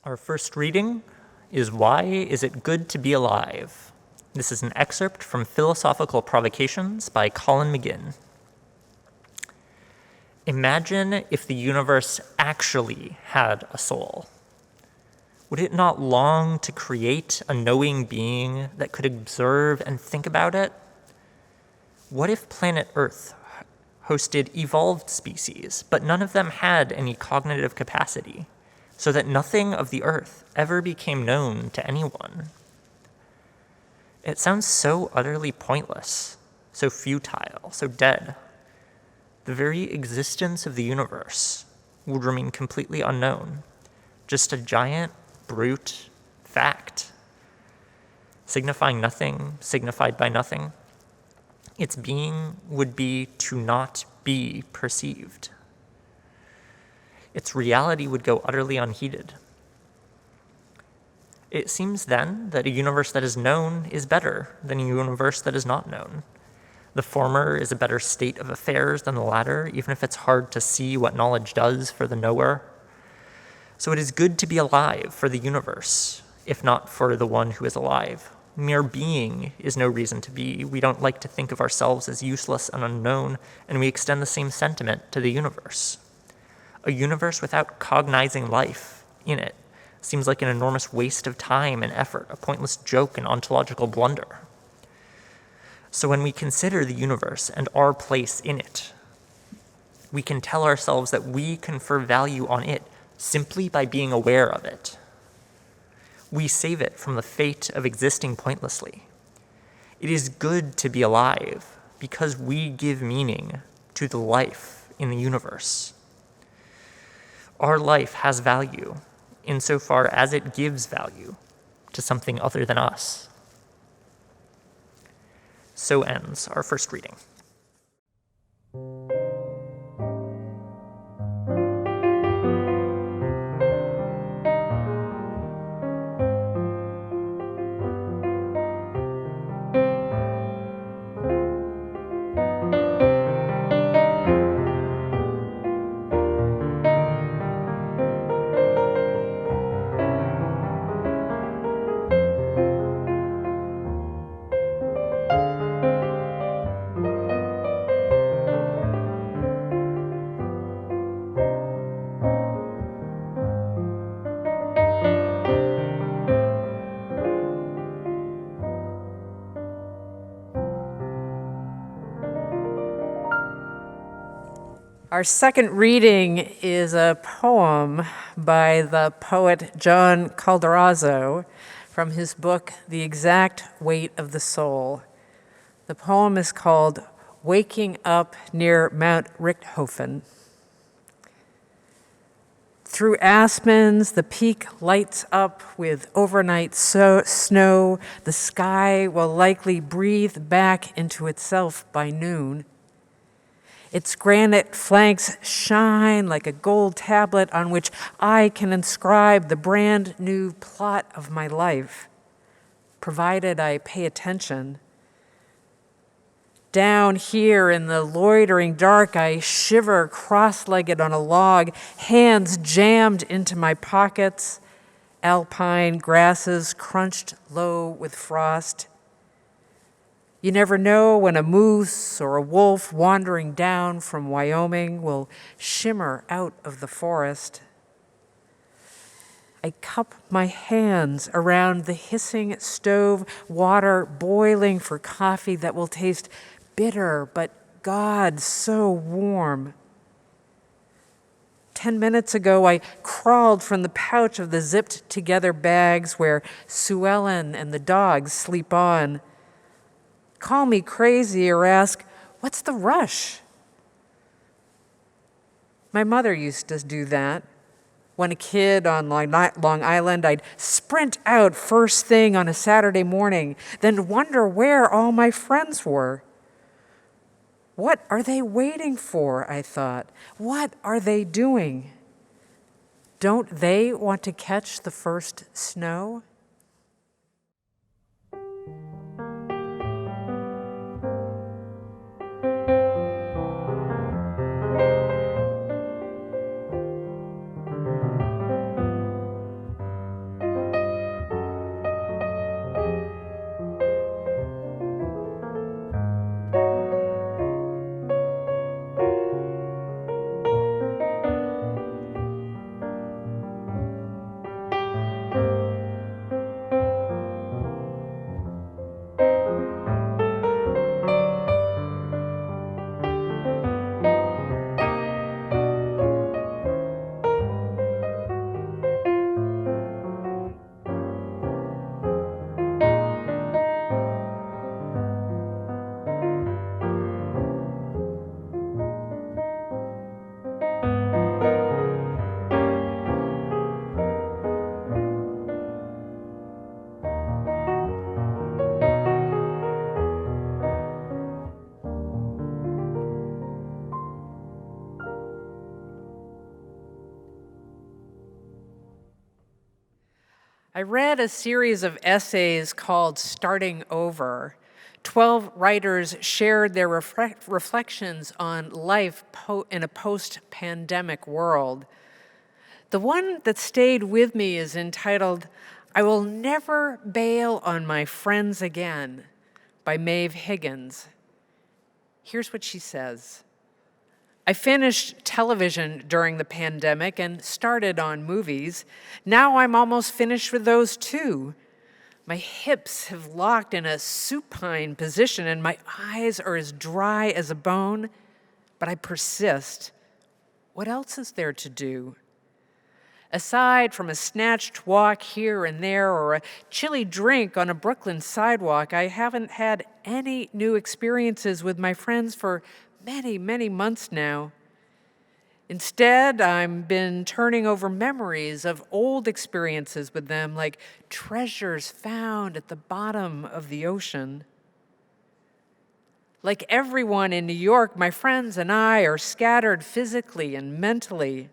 Our first reading is Why Is It Good to Be Alive? This is an excerpt from Philosophical Provocations by Colin McGinn. Imagine if the universe actually had a soul. Would it not long to create a knowing being that could observe and think about it? What if planet Earth hosted evolved species, but none of them had any cognitive capacity, so that nothing of the Earth ever became known to anyone? It sounds so utterly pointless, so futile, so dead. The very existence of the universe would remain completely unknown, just a giant, brute fact, signifying nothing, signified by nothing. Its being would be to not be perceived. Its reality would go utterly unheeded. It seems then that a universe that is known is better than a universe that is not known. The former is a better state of affairs than the latter, even if it's hard to see what knowledge does for the knower. So it is good to be alive for the universe, if not for the one who is alive. Mere being is no reason to be. We don't like to think of ourselves as useless and unknown, and we extend the same sentiment to the universe. A universe without cognizing life in it seems like an enormous waste of time and effort, a pointless joke and ontological blunder. So when we consider the universe and our place in it, we can tell ourselves that we confer value on it simply by being aware of it. We save it from the fate of existing pointlessly. It is good to be alive because we give meaning to the life in the universe. Our life has value insofar as it gives value to something other than us. So ends our first reading. Our second reading is a poem by the poet John Calderazzo from his book, The Exact Weight of the Soul. The poem is called Waking Up Near Mount Richthofen. Through aspens, the peak lights up with overnight snow. The sky will likely breathe back into itself by noon. Its granite flanks shine like a gold tablet on which I can inscribe the brand new plot of my life, provided I pay attention. Down here in the loitering dark, I shiver cross-legged on a log, hands jammed into my pockets, alpine grasses crunched low with frost. You never know when a moose or a wolf wandering down from Wyoming will shimmer out of the forest. I cup my hands around the hissing stove, water boiling for coffee that will taste bitter, but God, so warm. 10 minutes ago, I crawled from the pouch of the zipped together bags where Sue Ellen and the dogs sleep on. Call me crazy or ask, what's the rush? My mother used to do that. When a kid on Long Island, I'd sprint out first thing on a Saturday morning, then wonder where all my friends were. What are they waiting for, I thought. What are they doing? Don't they want to catch the first snow? I read a series of essays called Starting Over. 12 writers shared their reflections on life in a post-pandemic world. The one that stayed with me is entitled, "I Will Never Bail on My Friends Again" by Maeve Higgins. Here's what she says. I finished television during the pandemic and started on movies. Now I'm almost finished with those too. My hips have locked in a supine position and my eyes are as dry as a bone, but I persist. What else is there to do? Aside from a snatched walk here and there or a chilly drink on a Brooklyn sidewalk, I haven't had any new experiences with my friends for many, many months now. Instead, I've been turning over memories of old experiences with them like treasures found at the bottom of the ocean. Like everyone in New York, my friends and I are scattered physically and mentally.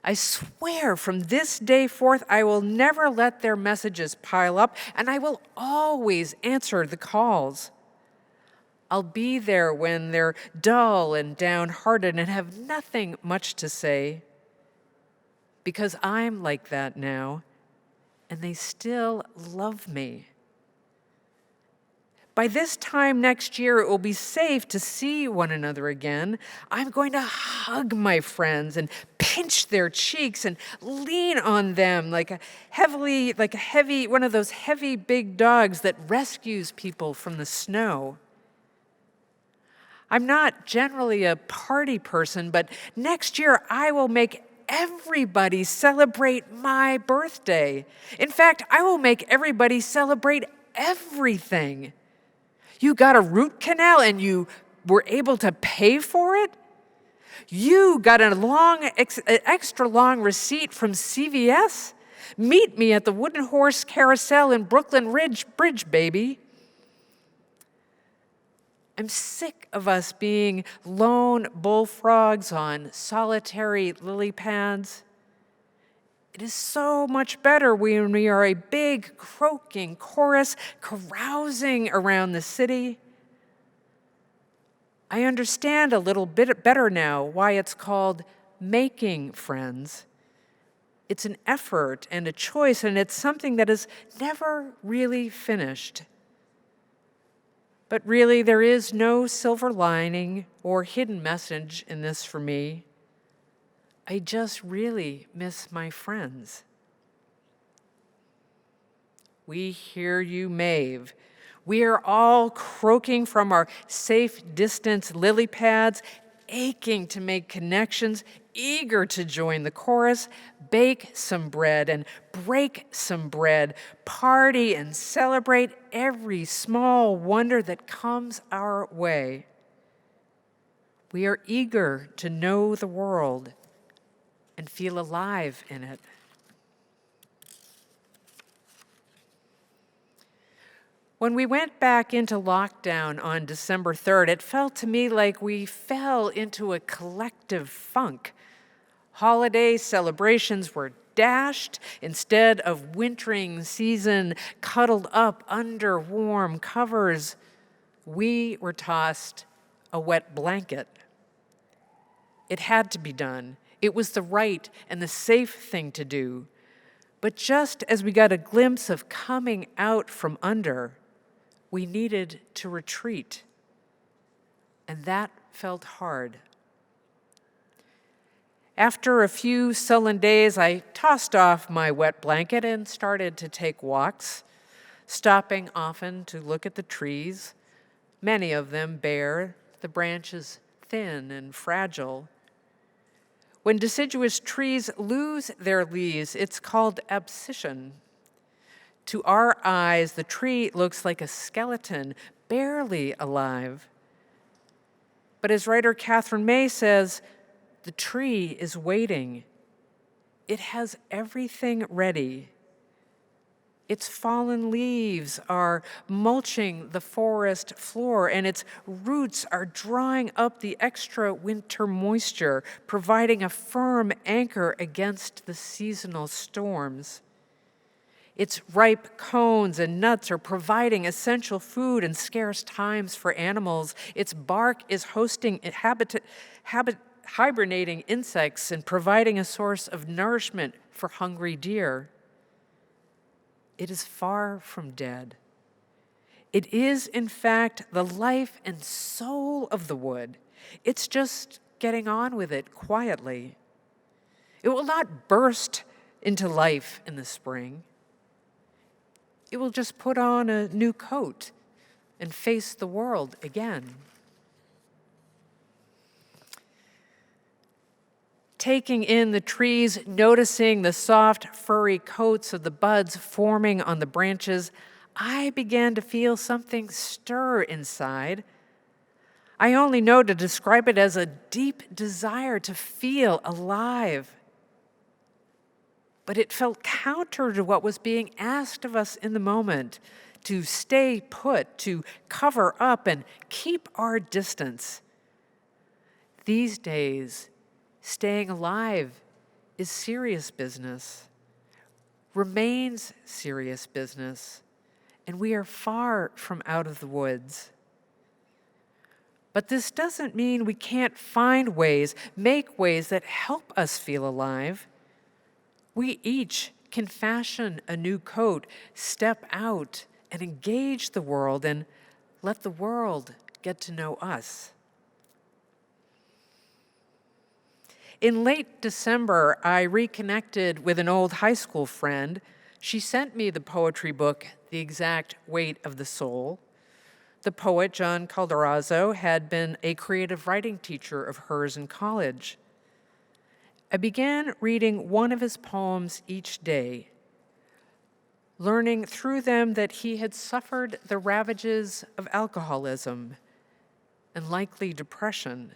I swear from this day forth, I will never let their messages pile up, and I will always answer the calls. I'll be there when they're dull and downhearted and have nothing much to say, because I'm like that now, and they still love me. By this time next year, it will be safe to see one another again. I'm going to hug my friends and pinch their cheeks and lean on them like a heavy, one of those heavy big dogs that rescues people from the snow. I'm not generally a party person, but next year I will make everybody celebrate my birthday. In fact, I will make everybody celebrate everything. You got a root canal and you were able to pay for it? You got a extra long receipt from CVS? Meet me at the Wooden Horse Carousel in Brooklyn Bridge, baby. I'm sick of us being lone bullfrogs on solitary lily pads. It is so much better when we are a big, croaking chorus carousing around the city. I understand a little bit better now why it's called making friends. It's an effort and a choice, and it's something that is never really finished. But really, there is no silver lining or hidden message in this for me. I just really miss my friends. We hear you, Maeve. We are all croaking from our safe distance lily pads, aching to make connections, eager to join the chorus, bake some bread and break some bread, party and celebrate every small wonder that comes our way. We are eager to know the world and feel alive in it. When we went back into lockdown on December 3rd, it felt to me like we fell into a collective funk. Holiday celebrations were dashed. Instead of wintering season cuddled up under warm covers, we were tossed a wet blanket. It had to be done. It was the right and the safe thing to do. But just as we got a glimpse of coming out from under, we needed to retreat. And that felt hard. After a few sullen days, I tossed off my wet blanket and started to take walks, stopping often to look at the trees, many of them bare, the branches thin and fragile. When deciduous trees lose their leaves, it's called abscission. To our eyes, the tree looks like a skeleton, barely alive. But as writer Catherine May says, the tree is waiting. It has everything ready. Its fallen leaves are mulching the forest floor, and its roots are drawing up the extra winter moisture, providing a firm anchor against the seasonal storms. Its ripe cones and nuts are providing essential food in scarce times for animals. Its bark is hosting hibernating insects and providing a source of nourishment for hungry deer. It is far from dead. It is, in fact, the life and soul of the wood. It's just getting on with it quietly. It will not burst into life in the spring. It will just put on a new coat and face the world again. Taking in the trees, noticing the soft, furry coats of the buds forming on the branches, I began to feel something stir inside. I only know to describe it as a deep desire to feel alive. But it felt counter to what was being asked of us in the moment, to stay put, to cover up and keep our distance. These days, staying alive is serious business, remains serious business, and we are far from out of the woods. But this doesn't mean we can't find ways, make ways that help us feel alive. We each can fashion a new coat, step out and engage the world and let the world get to know us. In late December, I reconnected with an old high school friend. She sent me the poetry book, The Exact Weight of the Soul. The poet, John Calderazzo, had been a creative writing teacher of hers in college. I began reading one of his poems each day, learning through them that he had suffered the ravages of alcoholism and likely depression.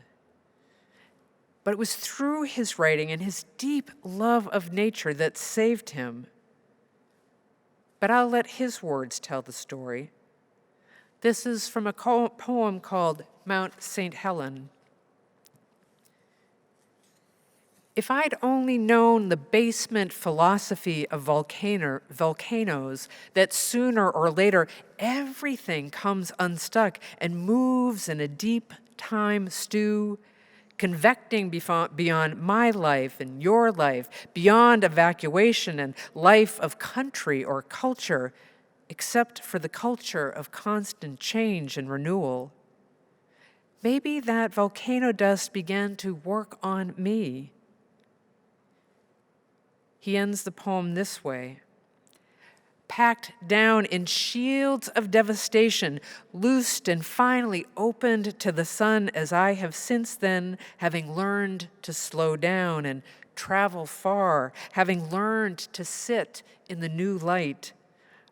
But it was through his writing and his deep love of nature that saved him. But I'll let his words tell the story. This is from a poem called Mount St. Helen. If I'd only known the basement philosophy of volcanoes, that sooner or later everything comes unstuck and moves in a deep time stew, convecting beyond my life and your life, beyond evacuation and life of country or culture, except for the culture of constant change and renewal. Maybe that volcano dust began to work on me. He ends the poem this way. Packed down in shields of devastation, loosed and finally opened to the sun as I have since then, having learned to slow down and travel far, having learned to sit in the new light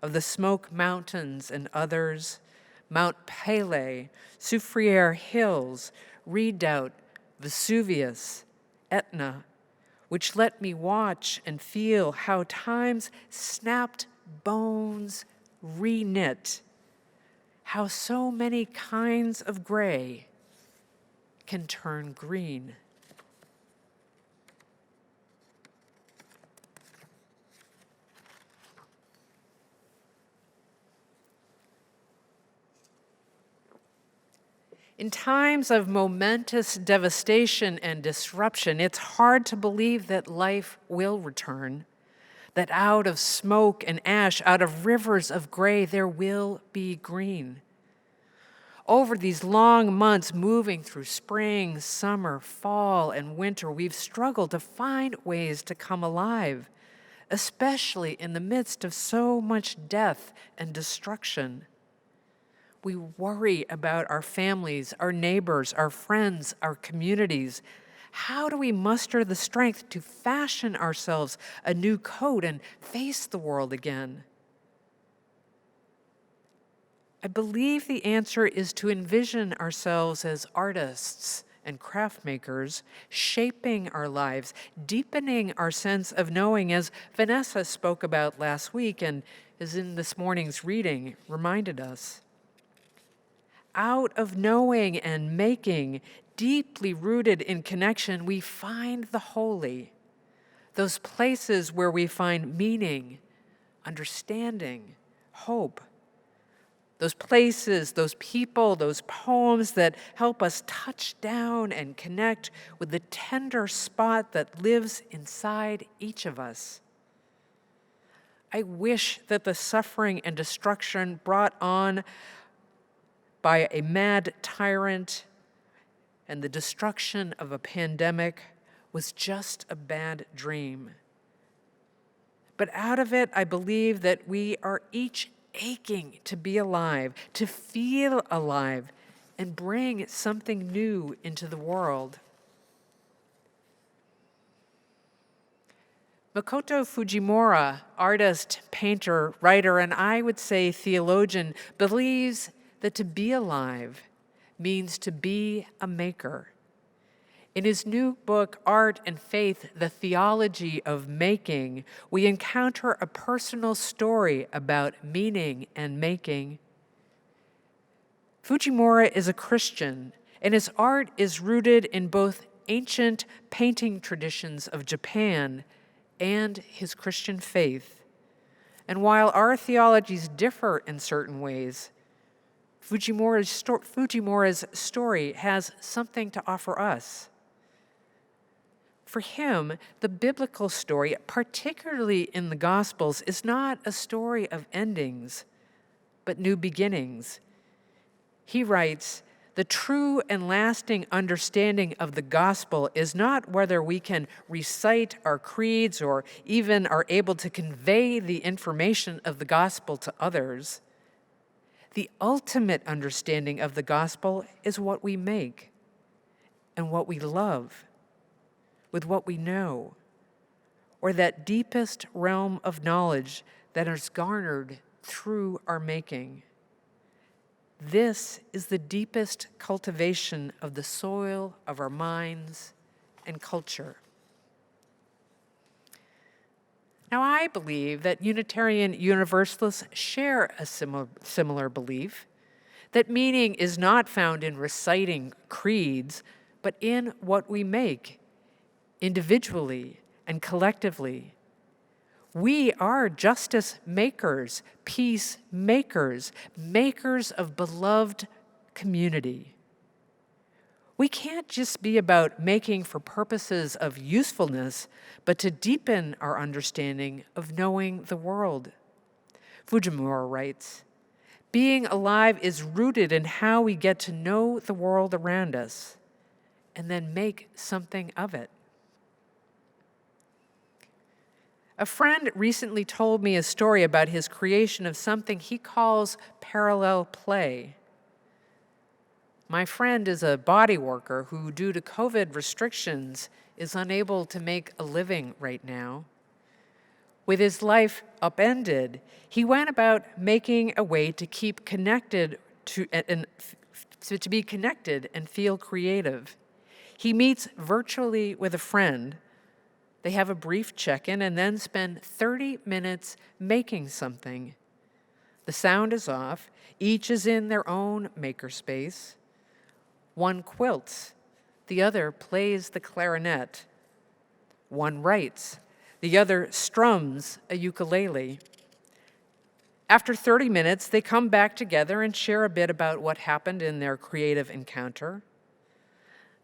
of the smoke mountains and others, Mount Pelée, Soufriere Hills, Redoubt, Vesuvius, Etna, which let me watch and feel how time's snapped bones reknit, how so many kinds of gray can turn green. In times of momentous devastation and disruption, it's hard to believe that life will return, that out of smoke and ash, out of rivers of gray, there will be green. Over these long months moving through spring, summer, fall, and winter, we've struggled to find ways to come alive, especially in the midst of so much death and destruction. We worry about our families, our neighbors, our friends, our communities. How do we muster the strength to fashion ourselves a new coat and face the world again? I believe the answer is to envision ourselves as artists and craft makers, shaping our lives, deepening our sense of knowing, as Vanessa spoke about last week and as in this morning's reading reminded us. Out of knowing and making, deeply rooted in connection, we find the holy, those places where we find meaning, understanding, hope. Those places, those people, those poems that help us touch down and connect with the tender spot that lives inside each of us. I wish that the suffering and destruction brought on by a mad tyrant and the destruction of a pandemic was just a bad dream. But out of it, I believe that we are each aching to be alive, to feel alive, and bring something new into the world. Makoto Fujimura, artist, painter, writer, and I would say theologian, believes that to be alive means to be a maker. In his new book, Art and Faith, The Theology of Making, we encounter a personal story about meaning and making. Fujimura is a Christian, and his art is rooted in both ancient painting traditions of Japan and his Christian faith. And while our theologies differ in certain ways, Fujimura's story has something to offer us. For him, the biblical story, particularly in the Gospels, is not a story of endings, but new beginnings. He writes, "The true and lasting understanding of the gospel is not whether we can recite our creeds or even are able to convey the information of the gospel to others. The ultimate understanding of the gospel is what we make and what we love with what we know, or that deepest realm of knowledge that is garnered through our making. This is the deepest cultivation of the soil of our minds and culture." Now, I believe that Unitarian Universalists share a similar belief, that meaning is not found in reciting creeds, but in what we make, individually and collectively. We are justice makers, peace makers, makers of beloved community. We can't just be about making for purposes of usefulness, but to deepen our understanding of knowing the world. Fujimura writes, "Being alive is rooted in how we get to know the world around us and then make something of it." A friend recently told me a story about his creation of something he calls parallel play. My friend is a body worker who, due to COVID restrictions, is unable to make a living right now. With his life upended, he went about making a way to keep connected to be connected and feel creative. He meets virtually with a friend. They have a brief check-in and then spend 30 minutes making something. The sound is off. Each is in their own makerspace. One quilts. The other plays the clarinet. One writes. The other strums a ukulele. After 30 minutes, they come back together and share a bit about what happened in their creative encounter.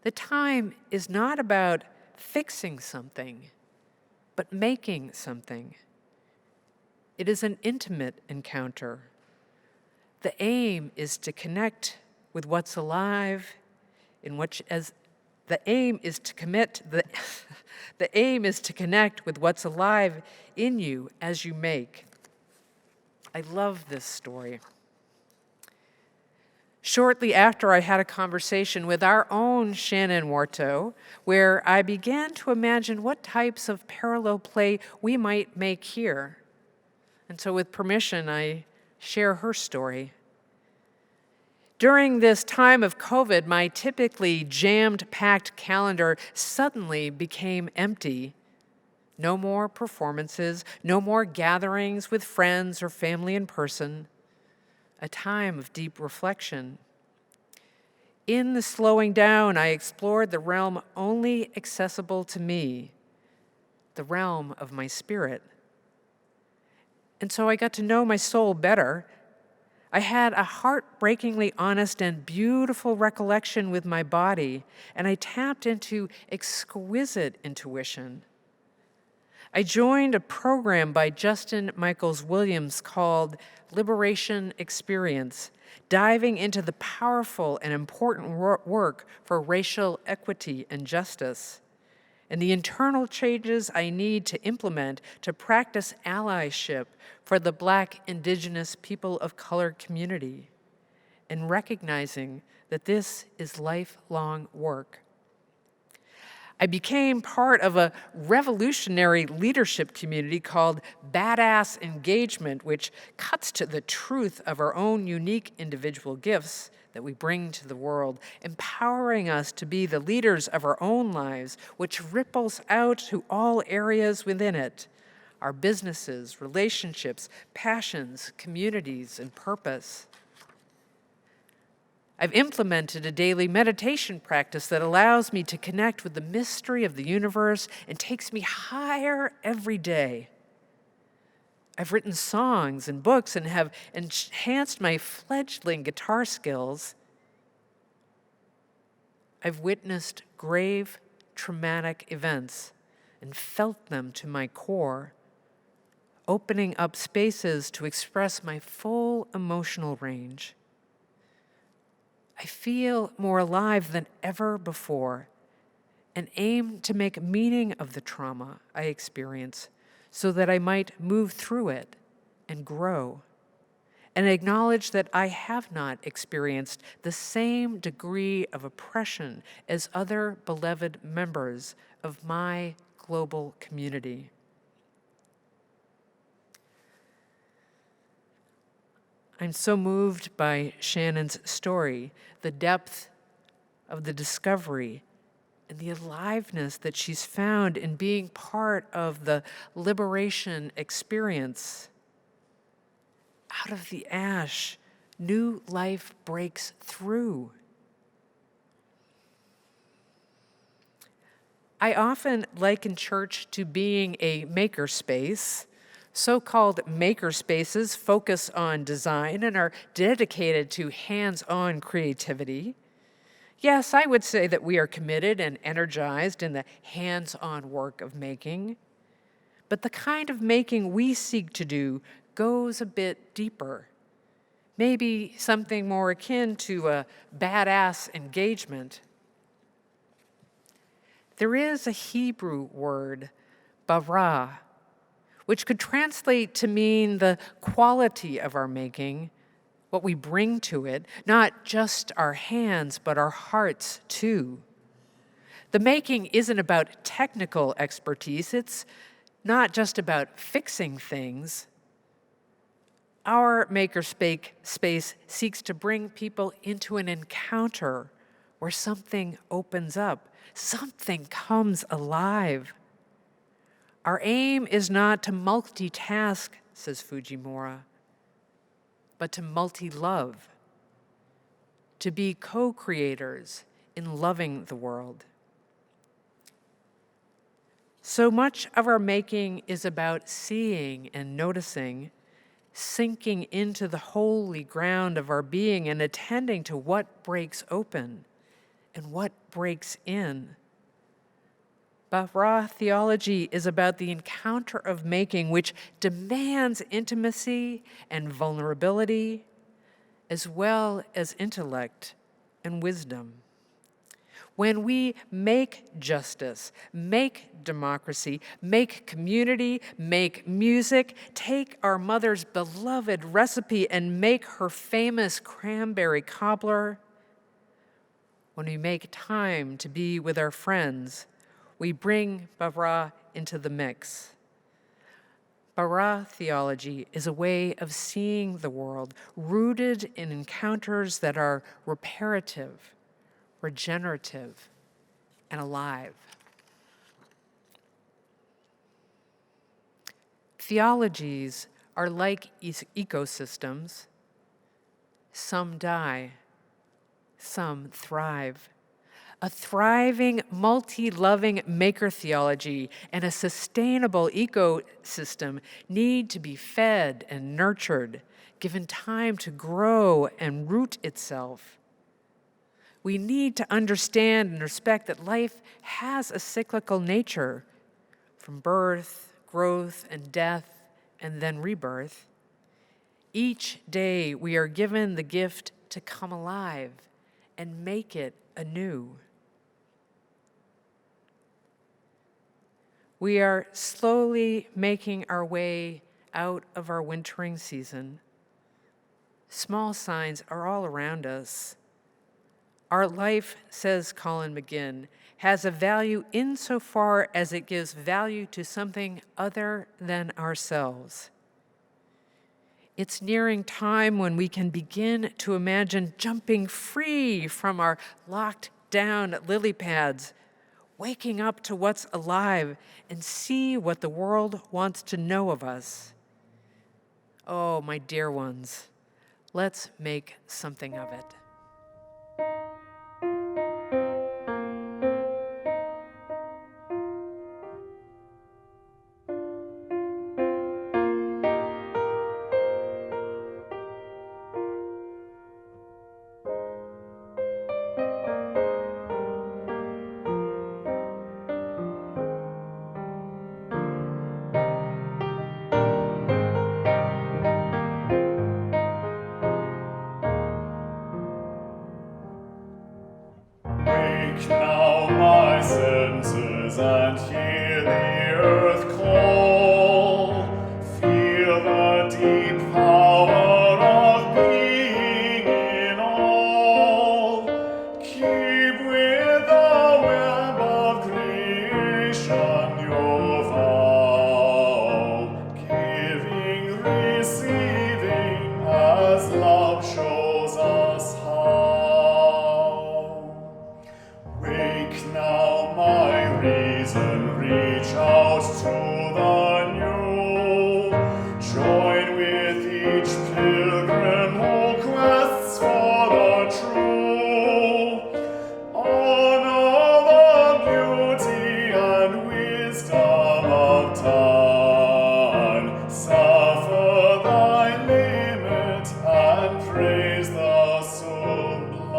The time is not about fixing something, but making something. It is an intimate encounter. The aim is to connect with what's alive, the aim is to connect with what's alive in you as you make. I love this story. Shortly after, I had a conversation with our own Shannon Warto, where I began to imagine what types of parallel play we might make here. And so with permission, I share her story. During this time of COVID, my typically jammed-packed calendar suddenly became empty. No more performances, no more gatherings with friends or family in person. A time of deep reflection. In the slowing down, I explored the realm only accessible to me, the realm of my spirit. And so I got to know my soul better. I had a heartbreakingly honest and beautiful recollection with my body, and I tapped into exquisite intuition. I joined a program by Justin Michaels Williams called Liberation Experience, diving into the powerful and important work for racial equity and justice, and the internal changes I need to implement to practice allyship for the Black, Indigenous, people of color community, and recognizing that this is lifelong work. I became part of a revolutionary leadership community called Badass Engagement, which cuts to the truth of our own unique individual gifts that we bring to the world, empowering us to be the leaders of our own lives, which ripples out to all areas within it, our businesses, relationships, passions, communities, and purpose. I've implemented a daily meditation practice that allows me to connect with the mystery of the universe and takes me higher every day. I've written songs and books and have enhanced my fledgling guitar skills. I've witnessed grave, traumatic events and felt them to my core, opening up spaces to express my full emotional range. I feel more alive than ever before and aim to make meaning of the trauma I experience so that I might move through it and grow, and acknowledge that I have not experienced the same degree of oppression as other beloved members of my global community. I'm so moved by Shannon's story, the depth of the discovery, and the aliveness that she's found in being part of the liberation experience. Out of the ash, new life breaks through. I often liken church to being a makerspace. So-called makerspaces focus on design and are dedicated to hands-on creativity. Yes, I would say that we are committed and energized in the hands-on work of making. But the kind of making we seek to do goes a bit deeper. Maybe something more akin to a badass engagement. There is a Hebrew word, bara, which could translate to mean the quality of our making, what we bring to it, not just our hands, but our hearts too. The making isn't about technical expertise. It's not just about fixing things. Our makerspace seeks to bring people into an encounter where something opens up, something comes alive. Our aim is not to multitask, says Fujimura, but to multi-love, to be co-creators in loving the world. So much of our making is about seeing and noticing, sinking into the holy ground of our being and attending to what breaks open and what breaks in. Bara theology is about the encounter of making, which demands intimacy and vulnerability, as well as intellect and wisdom. When we make justice, make democracy, make community, make music, take our mother's beloved recipe and make her famous cranberry cobbler, when we make time to be with our friends, we bring Bara into the mix. Bara theology is a way of seeing the world rooted in encounters that are reparative, regenerative, and alive. Theologies are like ecosystems. Some die, some thrive. A thriving, multi-loving maker theology and a sustainable ecosystem need to be fed and nurtured, given time to grow and root itself. We need to understand and respect that life has a cyclical nature, from birth, growth, and death, and then rebirth. Each day we are given the gift to come alive and make it anew. We are slowly making our way out of our wintering season. Small signs are all around us. Our life, says Colin McGinn, has a value insofar as it gives value to something other than ourselves. It's nearing time when we can begin to imagine jumping free from our locked down lily pads, waking up to what's alive and see what the world wants to know of us. Oh, my dear ones, let's make something of it. Wake now my senses and hear the earth call. Feel the deep power of being in all. Keep with the web of creation your vow. Giving, receiving as love shows us how. Wake now, my reason, reach out to the new. Join with each pilgrim who quests for the true. Honor the beauty and wisdom of time. Suffer thy limit and praise the sublime.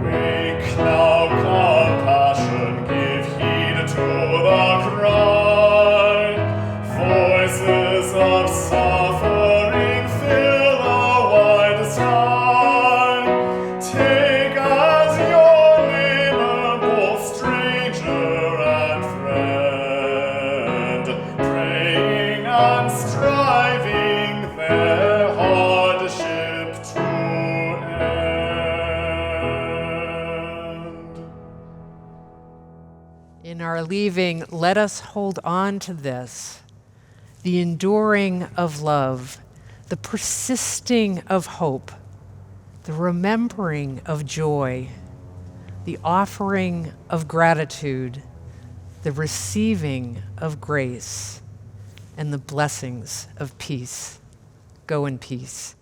Wake now, compassion, give heed to the cry. Voices of suffering fill the wide sky. Take as your neighbor both stranger and friend, praying and striving their hardship to end. In our leaving, let us hold on to this, the enduring of love, the persisting of hope, the remembering of joy, the offering of gratitude, the receiving of grace, and the blessings of peace. Go in peace.